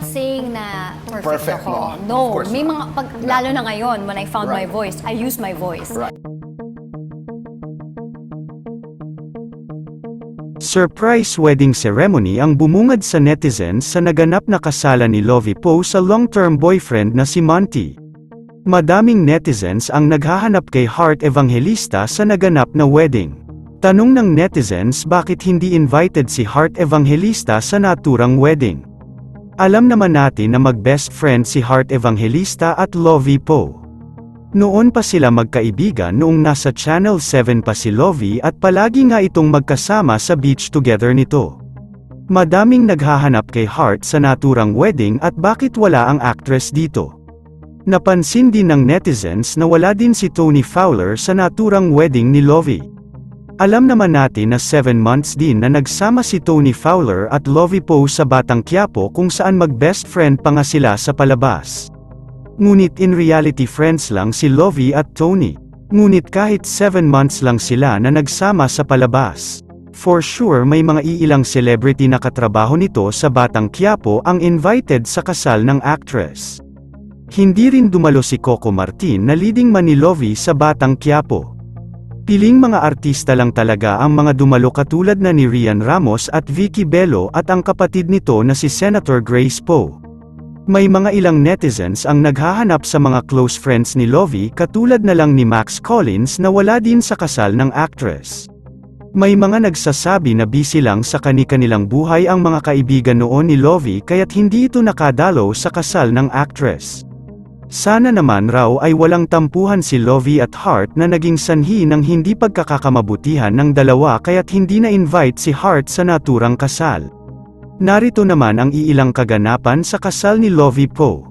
saying na perfect, Perfect, ako. no? Of No, course may not. mga, lalo na ngayon, when I found my Right. voice, I use my voice. Right. Surprise wedding ceremony ang bumungad sa netizens sa naganap na kasalan ni Lovie Poe sa long-term boyfriend na si Monty. Madaming netizens ang naghahanap kay Heart Evangelista sa naganap na wedding. Tanong ng netizens bakit hindi invited si Heart Evangelista sa naturang wedding. Alam naman natin na mag-best friend si Heart Evangelista at Lovie Poe. Noon pa sila magkaibigan noong nasa Channel 7 pa si Lovie at palagi nga itong magkasama sa beach together nito. Madaming naghahanap kay Heart sa naturang wedding at bakit wala ang actress dito. Napansin din ng netizens na wala din si Tony Fowler sa naturang wedding ni Lovie. Alam naman natin na 7 months din na nagsama si Tony Fowler at Lovie Poe sa Batang Quiapo kung saan mag-best friend pa nga sila sa palabas. Ngunit in reality friends lang si Lovie at Tony. Ngunit kahit 7 months lang sila na nagsama sa palabas. For sure may mga iilang celebrity na katrabaho nito sa Batang Quiapo ang invited sa kasal ng actress. Hindi rin dumalo si Coco Martin na leading man ni Lovie sa Batang Quiapo. Piling mga artista lang talaga ang mga dumalo katulad na ni Rian Ramos at Vicky Bello at ang kapatid nito na si Senator Grace Poe. May mga ilang netizens ang naghahanap sa mga close friends ni Lovie katulad na lang ni Max Collins na wala din sa kasal ng actress. May mga nagsasabi na busy lang sa kani-kanilang buhay ang mga kaibigan noon ni Lovie kaya't hindi ito nakadalo sa kasal ng actress. Sana naman raw ay walang tampuhan si Lovie at Heart na naging sanhi ng hindi pagkakakamabutihan ng dalawa kaya't hindi na-invite si Heart sa naturang kasal. Narito naman ang iilang kaganapan sa kasal ni Lovie Poe.